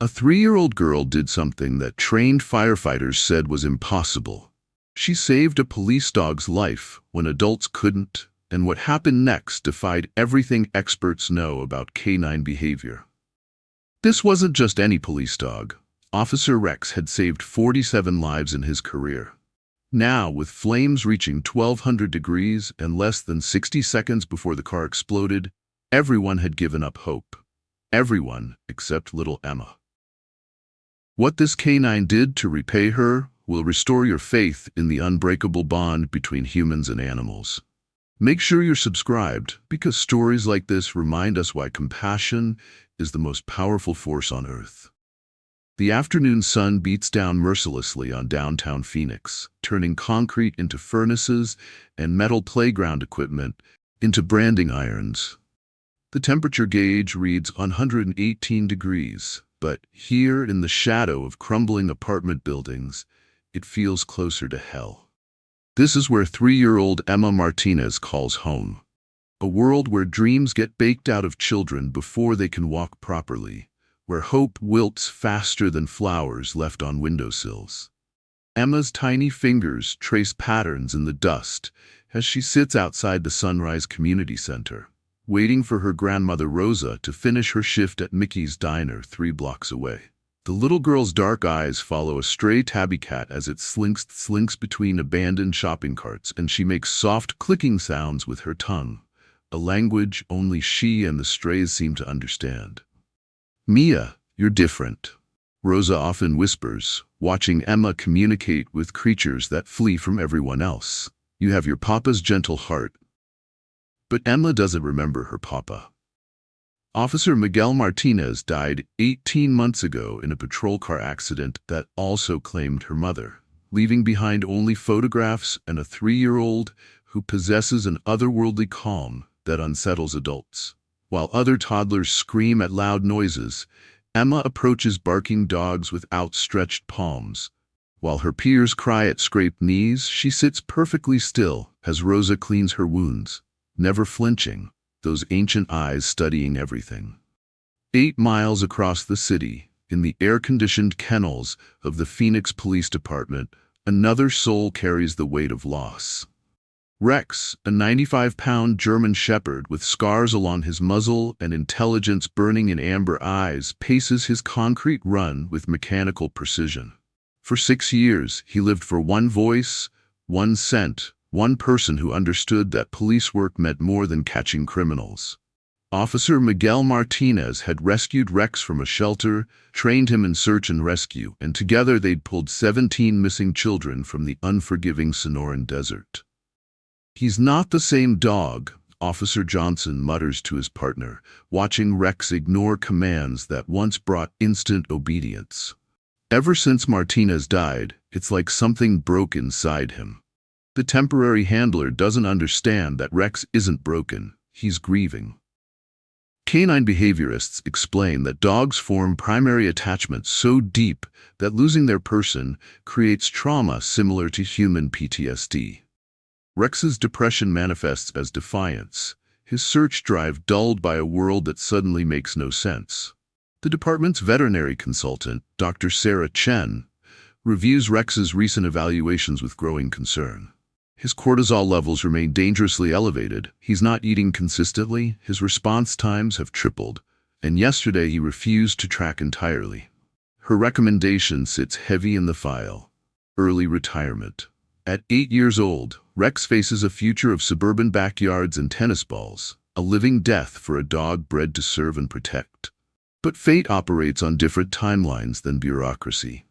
A 3-year-old girl did something that trained firefighters said was impossible. She saved a police dog's life when adults couldn't, and what happened next defied everything experts know about K-9 behavior. This wasn't just any police dog. Officer Rex had saved 47 lives in his career. Now, with flames reaching 1,200 degrees and less than 60 seconds before the car exploded, everyone had given up hope. Everyone except little Emma. What this K-9 did to repay her will restore your faith in the unbreakable bond between humans and animals. Make sure you're subscribed, because stories like this remind us why compassion is the most powerful force on earth. The afternoon sun beats down mercilessly on downtown Phoenix, turning concrete into furnaces and metal playground equipment into branding irons. The temperature gauge reads 118 degrees, but here in the shadow of crumbling apartment buildings, it feels closer to hell. This is where 3-year-old Emma Martinez calls home. A world where dreams get baked out of children before they can walk properly, where hope wilts faster than flowers left on windowsills. Emma's tiny fingers trace patterns in the dust as she sits outside the Sunrise Community Center, waiting for her grandmother Rosa to finish her shift at Mickey's Diner 3 blocks away. The little girl's dark eyes follow a stray tabby cat as it slinks between abandoned shopping carts, and she makes soft clicking sounds with her tongue, a language only she and the strays seem to understand. "Mia, you're different," Rosa often whispers, watching Emma communicate with creatures that flee from everyone else. "You have your papa's gentle heart." But Emma doesn't remember her papa. Officer Miguel Martinez died 18 months ago in a patrol car accident that also claimed her mother, leaving behind only photographs and a 3-year-old who possesses an otherworldly calm that unsettles adults. While other toddlers scream at loud noises, Emma approaches barking dogs with outstretched palms. While her peers cry at scraped knees, she sits perfectly still as Rosa cleans her wounds, never flinching, those ancient eyes studying everything. 8 miles across the city, in the air-conditioned kennels of the Phoenix Police Department, another soul carries the weight of loss. Rex, a 95-pound German shepherd with scars along his muzzle and intelligence burning in amber eyes, paces his concrete run with mechanical precision. For 6 years, he lived for one voice, one scent, one person who understood that police work meant more than catching criminals. Officer Miguel Martinez had rescued Rex from a shelter, trained him in search and rescue, and together they'd pulled 17 missing children from the unforgiving Sonoran desert. "He's not the same dog," Officer Johnson mutters to his partner, watching Rex ignore commands that once brought instant obedience. Ever since Martinez died, it's like something broke inside him. The temporary handler doesn't understand that Rex isn't broken, he's grieving. Canine behaviorists explain that dogs form primary attachments so deep that losing their person creates trauma similar to human PTSD. Rex's depression manifests as defiance, his search drive dulled by a world that suddenly makes no sense. The department's veterinary consultant, Dr. Sarah Chen, reviews Rex's recent evaluations with growing concern. His cortisol levels remain dangerously elevated, he's not eating consistently, his response times have tripled, and yesterday he refused to track entirely. Her recommendation sits heavy in the file: early retirement. At 8 years old, Rex faces a future of suburban backyards and tennis balls, a living death for a dog bred to serve and protect. But fate operates on different timelines than bureaucracy.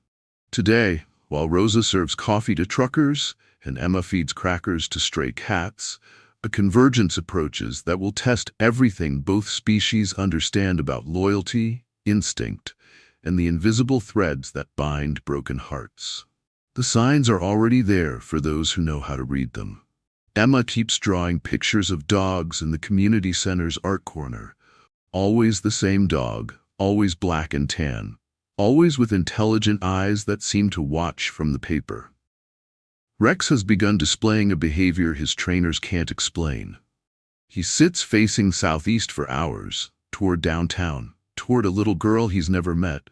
Today, while Rosa serves coffee to truckers and Emma feeds crackers to stray cats, a convergence approaches that will test everything both species understand about loyalty, instinct, and the invisible threads that bind broken hearts. The signs are already there for those who know how to read them. Emma keeps drawing pictures of dogs in the community center's art corner. Always the same dog, always black and tan, always with intelligent eyes that seem to watch from the paper. Rex has begun displaying a behavior his trainers can't explain. He sits facing southeast for hours, toward downtown, toward a little girl he's never met,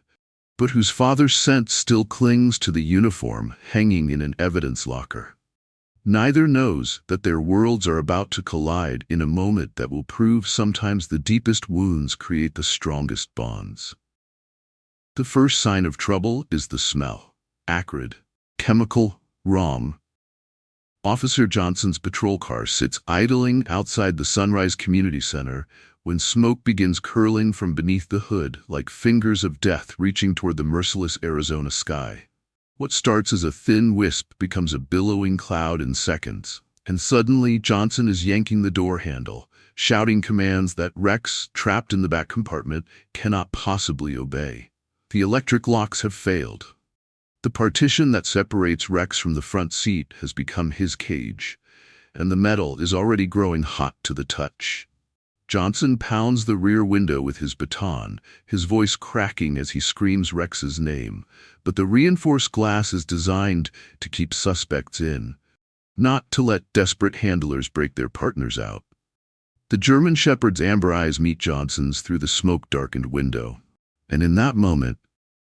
but whose father's scent still clings to the uniform hanging in an evidence locker. Neither knows that their worlds are about to collide in a moment that will prove sometimes the deepest wounds create the strongest bonds. The first sign of trouble is the smell. Acrid, chemical, wrong. Officer Johnson's patrol car sits idling outside the Sunrise Community Center when smoke begins curling from beneath the hood like fingers of death reaching toward the merciless Arizona sky. What starts as a thin wisp becomes a billowing cloud in seconds, and suddenly Johnson is yanking the door handle, shouting commands that Rex, trapped in the back compartment, cannot possibly obey. The electric locks have failed. The partition that separates Rex from the front seat has become his cage, and the metal is already growing hot to the touch. Johnson pounds the rear window with his baton, his voice cracking as he screams Rex's name, but the reinforced glass is designed to keep suspects in, not to let desperate handlers break their partners out. The German Shepherd's amber eyes meet Johnson's through the smoke-darkened window, and in that moment,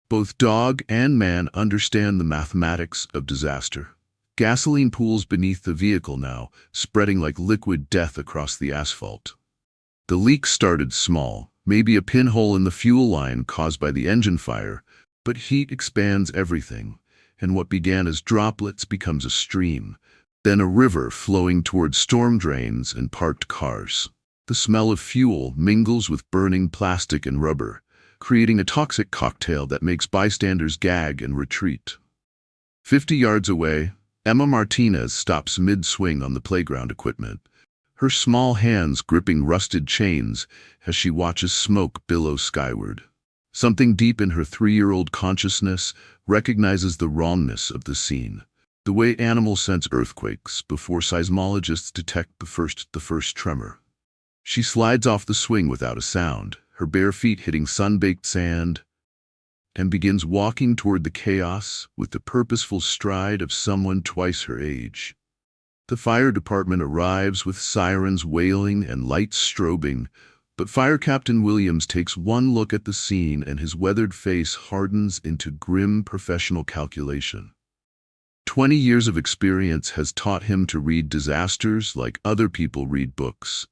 both dog and man understand the mathematics of disaster. Gasoline pools beneath the vehicle now, spreading like liquid death across the asphalt. The leak started small, maybe a pinhole in the fuel line caused by the engine fire, but heat expands everything, and what began as droplets becomes a stream, then a river flowing toward storm drains and parked cars. The smell of fuel mingles with burning plastic and rubber, creating a toxic cocktail that makes bystanders gag and retreat. 50 yards away, Emma Martinez stops mid-swing on the playground equipment, her small hands gripping rusted chains as she watches smoke billow skyward. Something deep in her 3-year-old consciousness recognizes the wrongness of the scene, the way animals sense earthquakes before seismologists detect the first tremor. She slides off the swing without a sound, her bare feet hitting sun-baked sand, and begins walking toward the chaos with the purposeful stride of someone twice her age. The fire department arrives with sirens wailing and lights strobing, but Fire Captain Williams takes one look at the scene and his weathered face hardens into grim professional calculation. 20 years of experience has taught him to read disasters like other people read books,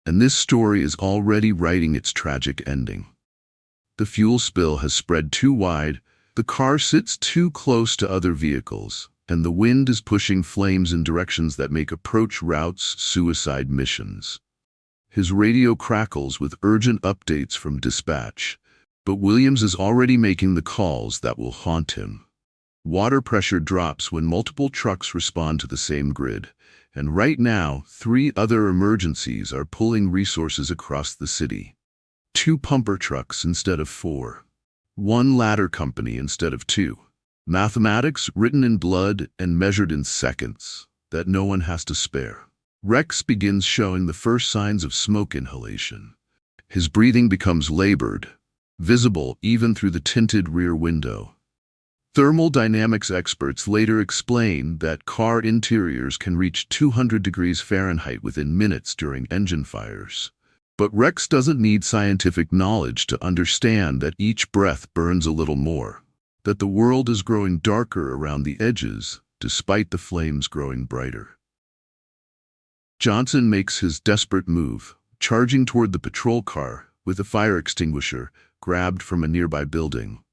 and this story is already writing its tragic ending. The fuel spill has spread too wide, the car sits too close to other vehicles, and the wind is pushing flames in directions that make approach routes suicide missions. His radio crackles with urgent updates from dispatch, but Williams is already making the calls that will haunt him. Water pressure drops when multiple trucks respond to the same grid, and right now, 3 other emergencies are pulling resources across the city. 2 pumper trucks instead of 4. 1 ladder company instead of 2. Mathematics written in blood and measured in seconds that no one has to spare. Rex begins showing the first signs of smoke inhalation. His breathing becomes labored, visible even through the tinted rear window. Thermal dynamics experts later explain that car interiors can reach 200 degrees Fahrenheit within minutes during engine fires. But Rex doesn't need scientific knowledge to understand that each breath burns a little more, that the world is growing darker around the edges despite the flames growing brighter. Johnson makes his desperate move, charging toward the patrol car with a fire extinguisher grabbed from a nearby building.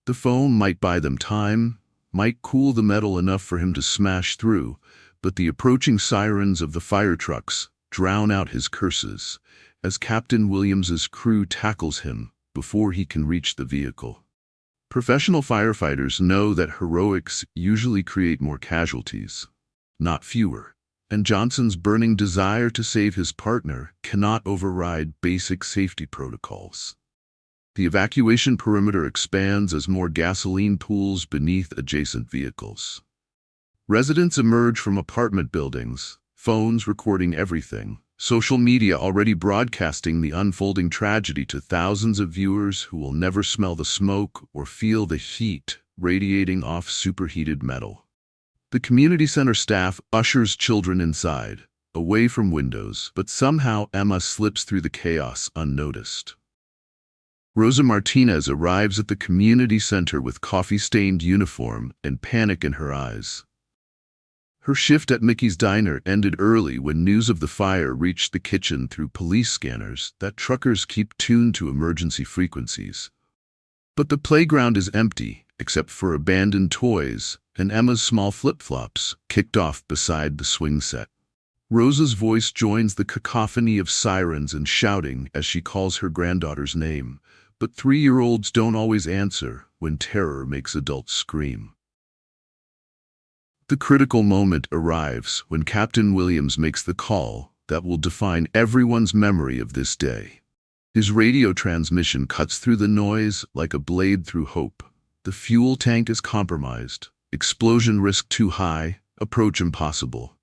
The foam might buy them time, might cool the metal enough for him to smash through, but the approaching sirens of the fire trucks drown out his curses as Captain Williams's crew tackles him before he can reach the vehicle. Professional firefighters know that heroics usually create more casualties, not fewer, and Johnson's burning desire to save his partner cannot override basic safety protocols. The evacuation perimeter expands as more gasoline pools beneath adjacent vehicles. Residents emerge from apartment buildings, phones recording everything, social media already broadcasting the unfolding tragedy to thousands of viewers who will never smell the smoke or feel the heat radiating off superheated metal. The community center staff ushers children inside, away from windows, but somehow Emma slips through the chaos unnoticed. Rosa Martinez arrives at the community center with coffee-stained uniform and panic in her eyes. Her shift at Mickey's Diner ended early when news of the fire reached the kitchen through police scanners that truckers keep tuned to emergency frequencies. But the playground is empty, except for abandoned toys and Emma's small flip-flops kicked off beside the swing set. Rosa's voice joins the cacophony of sirens and shouting as she calls her granddaughter's name, but 3-year-olds don't always answer when terror makes adults scream. The critical moment arrives when Captain Williams makes the call that will define everyone's memory of this day. His radio transmission cuts through the noise like a blade through hope. The fuel tank is compromised. Explosion risk too high. Approach impossible.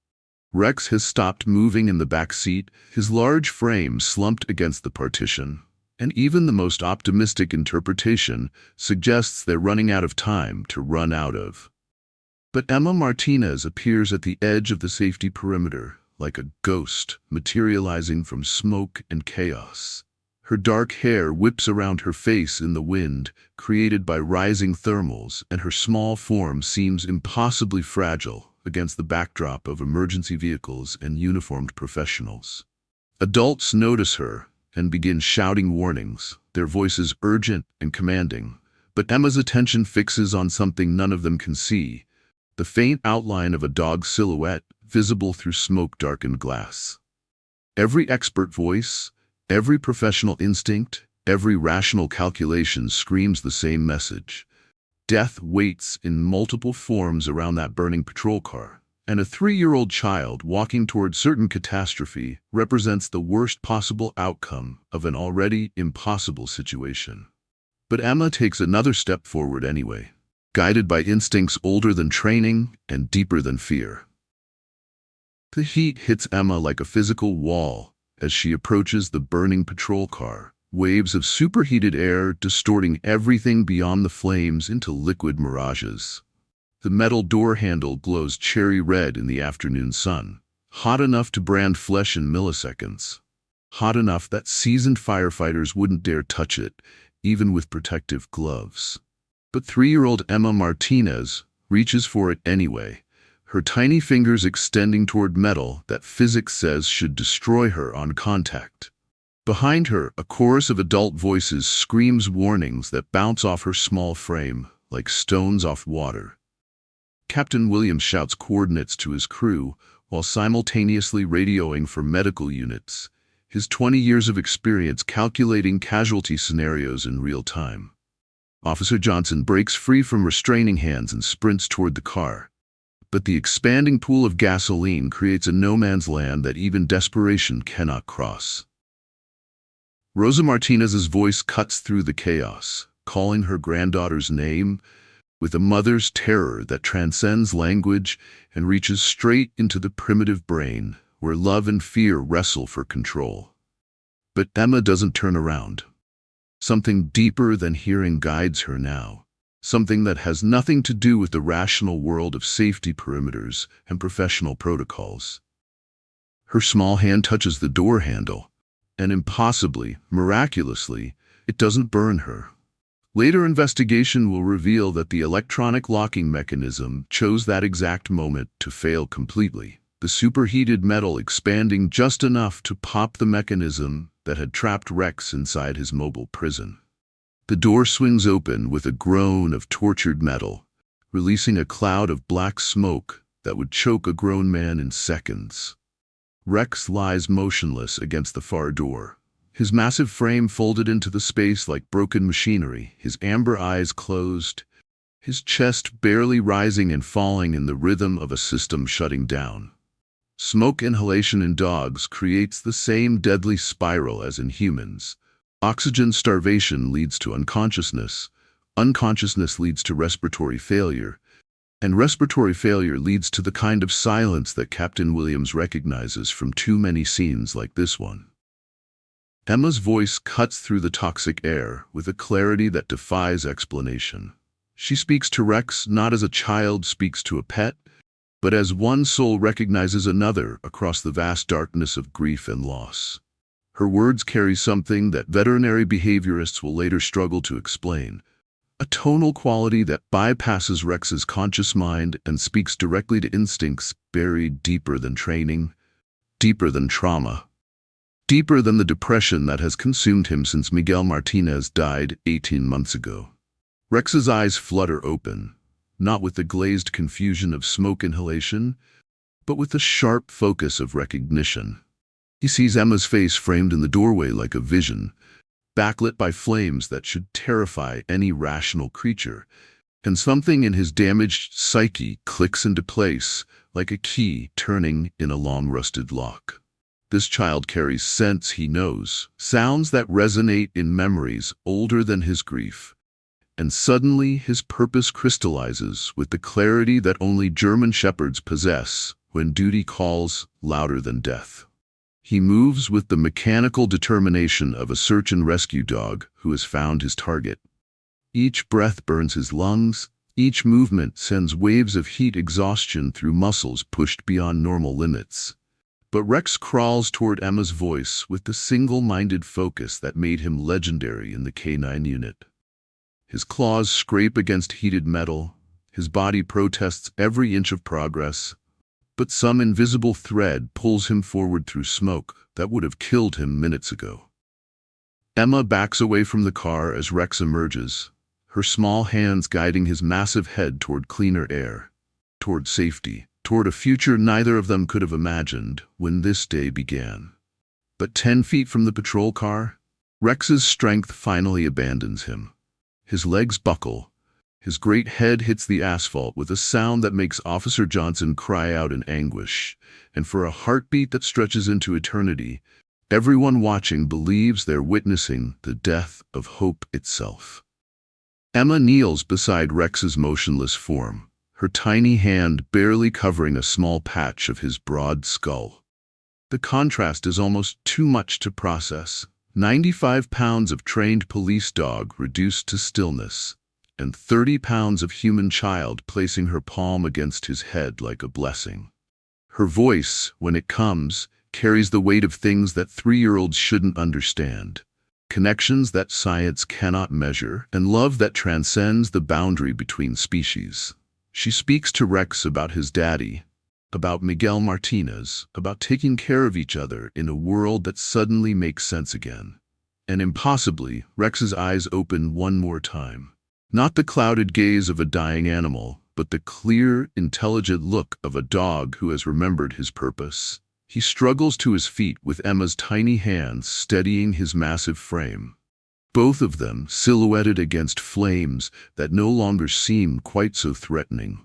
Rex has stopped moving in the back seat, his large frame slumped against the partition, and even the most optimistic interpretation suggests they're running out of time to run out of. But Emma Martinez appears at the edge of the safety perimeter, like a ghost materializing from smoke and chaos. Her dark hair whips around her face in the wind, created by rising thermals, and her small form seems impossibly fragile against the backdrop of emergency vehicles and uniformed professionals. Adults notice her and begin shouting warnings, their voices urgent and commanding, but Emma's attention fixes on something none of them can see: the faint outline of a dog's silhouette visible through smoke-darkened glass. Every expert voice, every professional instinct, every rational calculation screams the same message. Death waits in multiple forms around that burning patrol car, and a 3-year-old child walking toward certain catastrophe represents the worst possible outcome of an already impossible situation. But Emma takes another step forward anyway, guided by instincts older than training and deeper than fear. The heat hits Emma like a physical wall as she approaches the burning patrol car, waves of superheated air distorting everything beyond the flames into liquid mirages. The metal door handle glows cherry red in the afternoon sun, hot enough to brand flesh in milliseconds, hot enough that seasoned firefighters wouldn't dare touch it, even with protective gloves. But 3-year-old Emma Martinez reaches for it anyway, her tiny fingers extending toward metal that physics says should destroy her on contact. Behind her, a chorus of adult voices screams warnings that bounce off her small frame like stones off water. Captain Williams shouts coordinates to his crew while simultaneously radioing for medical units, his 20 years of experience calculating casualty scenarios in real time. Officer Johnson breaks free from restraining hands and sprints toward the car. But the expanding pool of gasoline creates a no-man's land that even desperation cannot cross. Rosa Martinez's voice cuts through the chaos, calling her granddaughter's name with a mother's terror that transcends language and reaches straight into the primitive brain, where love and fear wrestle for control. But Emma doesn't turn around. Something deeper than hearing guides her now, something that has nothing to do with the rational world of safety perimeters and professional protocols. Her small hand touches the door handle, and impossibly, miraculously, it doesn't burn her. Later investigation will reveal that the electronic locking mechanism chose that exact moment to fail completely, the superheated metal expanding just enough to pop the mechanism that had trapped Rex inside his mobile prison. The door swings open with a groan of tortured metal, releasing a cloud of black smoke that would choke a grown man in seconds. Rex lies motionless against the far door, his massive frame folded into the space like broken machinery, his amber eyes closed, his chest barely rising and falling in the rhythm of a system shutting down. Smoke inhalation in dogs creates the same deadly spiral as in humans. Oxygen starvation leads to unconsciousness, unconsciousness leads to respiratory failure, and respiratory failure leads to the kind of silence that Captain Williams recognizes from too many scenes like this one. Emma's voice cuts through the toxic air with a clarity that defies explanation. She speaks to Rex not as a child speaks to a pet, but as one soul recognizes another across the vast darkness of grief and loss. Her words carry something that veterinary behaviorists will later struggle to explain. A tonal quality that bypasses Rex's conscious mind and speaks directly to instincts buried deeper than training, deeper than trauma, deeper than the depression that has consumed him since Miguel Martinez died 18 months ago. Rex's eyes flutter open, not with the glazed confusion of smoke inhalation, but with the sharp focus of recognition. He sees Emma's face framed in the doorway like a vision, backlit by flames that should terrify any rational creature, and something in his damaged psyche clicks into place like a key turning in a long-rusted lock. This child carries scents he knows, sounds that resonate in memories older than his grief, and suddenly his purpose crystallizes with the clarity that only German shepherds possess when duty calls louder than death. He moves with the mechanical determination of a search and rescue dog who has found his target. Each breath burns his lungs, each movement sends waves of heat exhaustion through muscles pushed beyond normal limits. But Rex crawls toward Emma's voice with the single-minded focus that made him legendary in the K-9 unit. His claws scrape against heated metal, his body protests every inch of progress, but some invisible thread pulls him forward through smoke that would have killed him minutes ago. Emma backs away from the car as Rex emerges, her small hands guiding his massive head toward cleaner air, toward safety, toward a future neither of them could have imagined when this day began. But 10 feet from the patrol car, Rex's strength finally abandons him. His legs buckle. His great head hits the asphalt with a sound that makes Officer Johnson cry out in anguish, and for a heartbeat that stretches into eternity, everyone watching believes they're witnessing the death of hope itself. Emma kneels beside Rex's motionless form, her tiny hand barely covering a small patch of his broad skull. The contrast is almost too much to process. 95 pounds of trained police dog reduced to stillness, and 30 pounds of human child placing her palm against his head like a blessing. Her voice, when it comes, carries the weight of things that 3-year-olds shouldn't understand, connections that science cannot measure, and love that transcends the boundary between species. She speaks to Rex about his daddy, about Miguel Martinez, about taking care of each other in a world that suddenly makes sense again. And impossibly, Rex's eyes open one more time. Not the clouded gaze of a dying animal, but the clear, intelligent look of a dog who has remembered his purpose. He struggles to his feet with Emma's tiny hands steadying his massive frame. Both of them silhouetted against flames that no longer seem quite so threatening.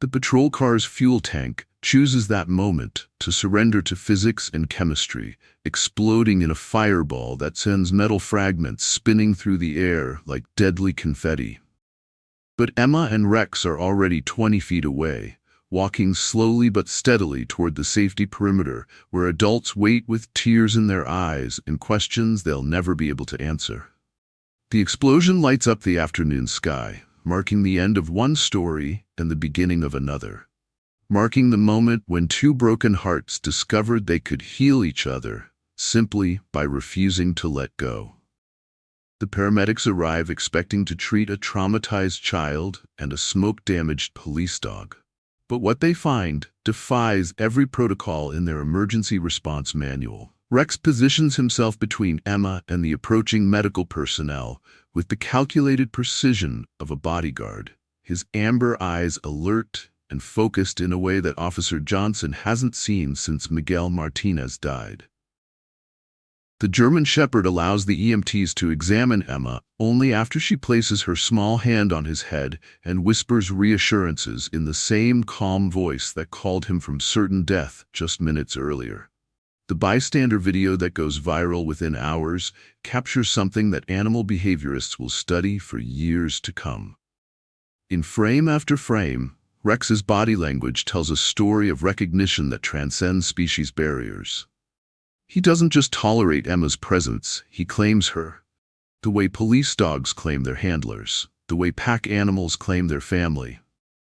The patrol car's fuel tank chooses that moment to surrender to physics and chemistry, exploding in a fireball that sends metal fragments spinning through the air like deadly confetti. But Emma and Rex are already 20 feet away, walking slowly but steadily toward the safety perimeter where adults wait with tears in their eyes and questions they'll never be able to answer. The explosion lights up the afternoon sky, marking the end of one story and the beginning of another, marking the moment when 2 broken hearts discovered they could heal each other simply by refusing to let go. The paramedics arrive expecting to treat a traumatized child and a smoke-damaged police dog. But what they find defies every protocol in their emergency response manual. Rex positions himself between Emma and the approaching medical personnel with the calculated precision of a bodyguard, his amber eyes alert and focused in a way that Officer Johnson hasn't seen since Miguel Martinez died. The German Shepherd allows the EMTs to examine Emma only after she places her small hand on his head and whispers reassurances in the same calm voice that called him from certain death just minutes earlier. The bystander video that goes viral within hours captures something that animal behaviorists will study for years to come. In frame after frame, Rex's body language tells a story of recognition that transcends species barriers. He doesn't just tolerate Emma's presence, he claims her. The way police dogs claim their handlers, the way pack animals claim their family.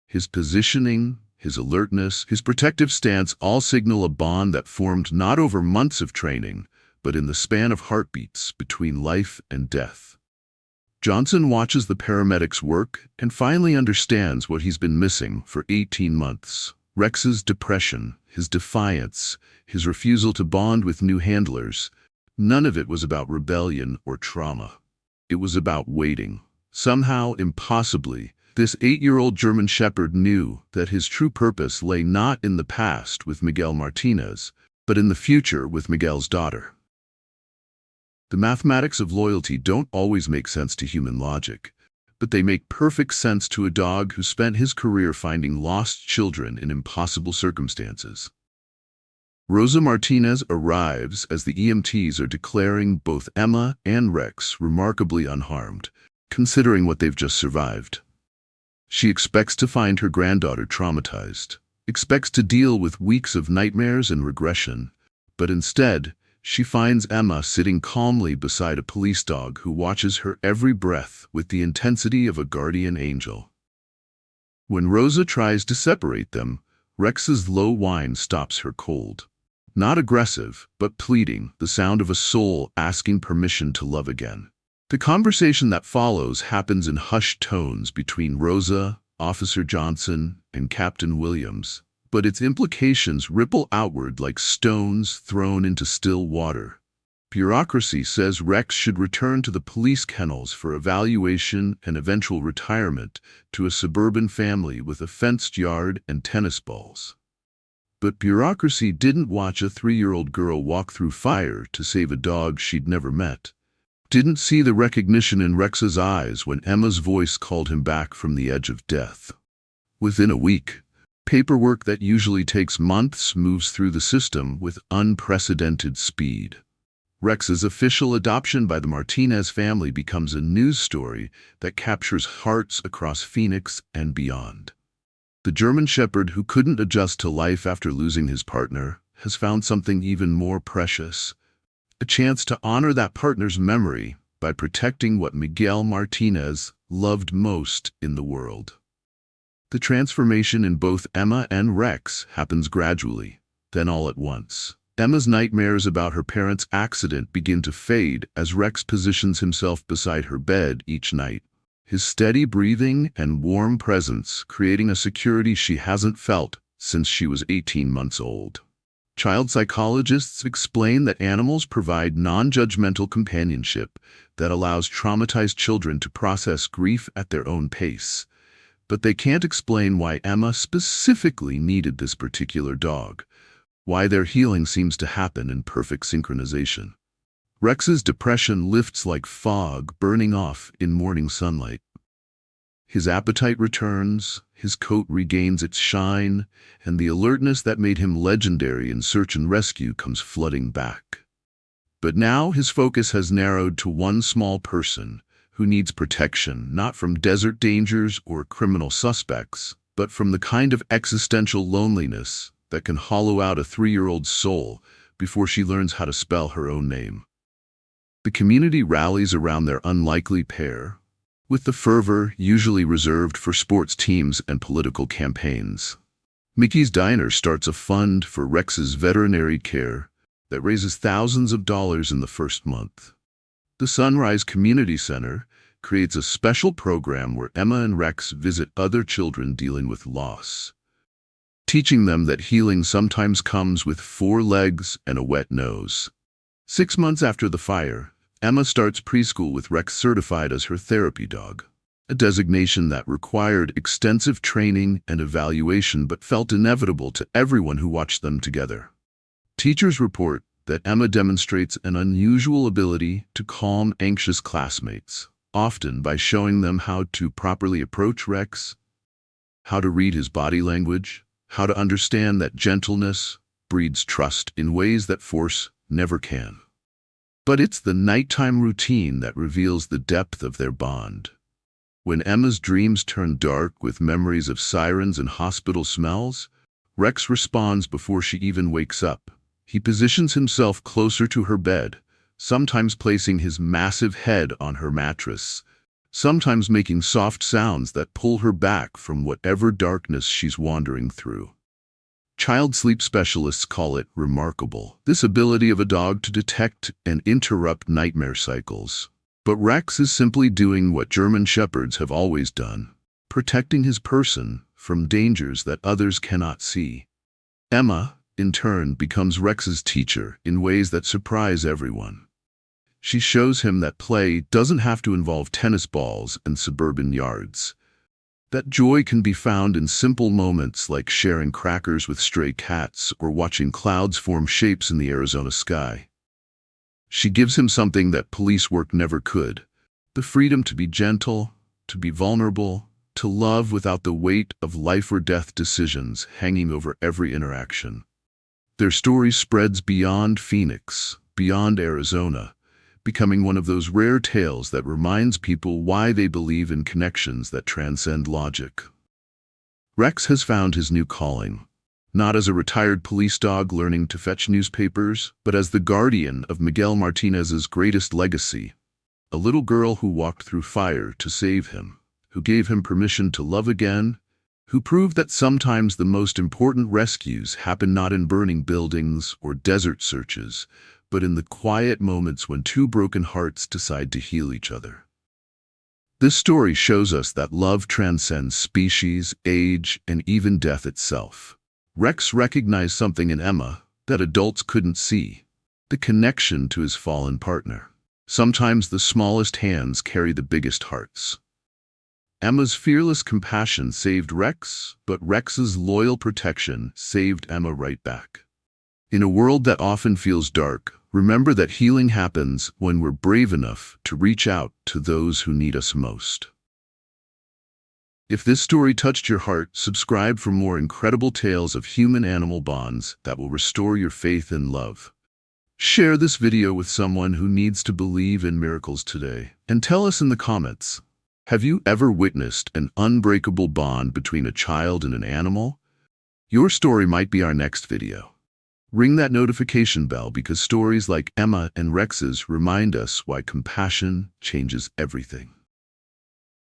His positioning, his alertness, his protective stance all signal a bond that formed not over months of training, but in the span of heartbeats between life and death. Johnson watches the paramedics work and finally understands what he's been missing for 18 months. Rex's depression, his defiance, his refusal to bond with new handlers, none of it was about rebellion or trauma. It was about waiting. Somehow, impossibly, this 8-year-old German Shepherd knew that his true purpose lay not in the past with Miguel Martinez, but in the future with Miguel's daughter. The mathematics of loyalty don't always make sense to human logic, but they make perfect sense to a dog who spent his career finding lost children in impossible circumstances. Rosa Martinez arrives as the EMTs are declaring both Emma and Rex remarkably unharmed, considering what they've just survived. She expects to find her granddaughter traumatized, expects to deal with weeks of nightmares and regression, but instead, she finds Emma sitting calmly beside a police dog who watches her every breath with the intensity of a guardian angel. When Rosa tries to separate them, Rex's low whine stops her cold. Not aggressive, but pleading, the sound of a soul asking permission to love again. The conversation that follows happens in hushed tones between Rosa, Officer Johnson, and Captain Williams, but its implications ripple outward like stones thrown into still water. Bureaucracy says Rex should return to the police kennels for evaluation and eventual retirement to a suburban family with a fenced yard and tennis balls. But bureaucracy didn't watch a 3-year-old girl walk through fire to save a dog she'd never met. Didn't see the recognition in Rex's eyes when Emma's voice called him back from the edge of death. Within a week, paperwork that usually takes months moves through the system with unprecedented speed. Rex's official adoption by the Martinez family becomes a news story that captures hearts across Phoenix and beyond. The German Shepherd who couldn't adjust to life after losing his partner has found something even more precious, a chance to honor that partner's memory by protecting what Miguel Martinez loved most in the world. The transformation in both Emma and Rex happens gradually, then all at once. Emma's nightmares about her parents' accident begin to fade as Rex positions himself beside her bed each night, his steady breathing and warm presence creating a security she hasn't felt since she was 18 months old. Child psychologists explain that animals provide non-judgmental companionship that allows traumatized children to process grief at their own pace. But they can't explain why Emma specifically needed this particular dog, why their healing seems to happen in perfect synchronization. Rex's depression lifts like fog burning off in morning sunlight. His appetite returns, his coat regains its shine, and the alertness that made him legendary in search and rescue comes flooding back. But now his focus has narrowed to one small person who needs protection, not from desert dangers or criminal suspects, but from the kind of existential loneliness that can hollow out a 3-year-old's soul before she learns how to spell her own name. The community rallies around their unlikely pair, with the fervor usually reserved for sports teams and political campaigns. Mickey's Diner starts a fund for Rex's veterinary care that raises thousands of dollars in the first month. The Sunrise Community Center creates a special program where Emma and Rex visit other children dealing with loss, teaching them that healing sometimes comes with 4 legs and a wet nose. 6 months after the fire, Emma starts preschool with Rex certified as her therapy dog, a designation that required extensive training and evaluation but felt inevitable to everyone who watched them together. Teachers report that Emma demonstrates an unusual ability to calm anxious classmates, often by showing them how to properly approach Rex, how to read his body language, how to understand that gentleness breeds trust in ways that force never can. But it's the nighttime routine that reveals the depth of their bond. When Emma's dreams turn dark with memories of sirens and hospital smells, Rex responds before she even wakes up. He positions himself closer to her bed, sometimes placing his massive head on her mattress, sometimes making soft sounds that pull her back from whatever darkness she's wandering through. Child sleep specialists call it remarkable, this ability of a dog to detect and interrupt nightmare cycles. But Rex is simply doing what German shepherds have always done, protecting his person from dangers that others cannot see. Emma, in turn, becomes Rex's teacher in ways that surprise everyone. She shows him that play doesn't have to involve tennis balls and suburban yards. That joy can be found in simple moments like sharing crackers with stray cats or watching clouds form shapes in the Arizona sky. She gives him something that police work never could: the freedom to be gentle, to be vulnerable, to love without the weight of life or death decisions hanging over every interaction. Their story spreads beyond Phoenix, beyond Arizona, becoming one of those rare tales that reminds people why they believe in connections that transcend logic. Rex has found his new calling, not as a retired police dog learning to fetch newspapers, but as the guardian of Miguel Martinez's greatest legacy, a little girl who walked through fire to save him, who gave him permission to love again, who proved that sometimes the most important rescues happen not in burning buildings or desert searches, but in the quiet moments when two broken hearts decide to heal each other. This story shows us that love transcends species, age, and even death itself. Rex recognized something in Emma that adults couldn't see: the connection to his fallen partner. Sometimes the smallest hands carry the biggest hearts. Emma's fearless compassion saved Rex, but Rex's loyal protection saved Emma right back. In a world that often feels dark, remember that healing happens when we're brave enough to reach out to those who need us most. If this story touched your heart, subscribe for more incredible tales of human-animal bonds that will restore your faith and love. Share this video with someone who needs to believe in miracles today, and tell us in the comments, have you ever witnessed an unbreakable bond between a child and an animal? Your story might be our next video. Ring that notification bell, because stories like Emma and Rex's remind us why compassion changes everything.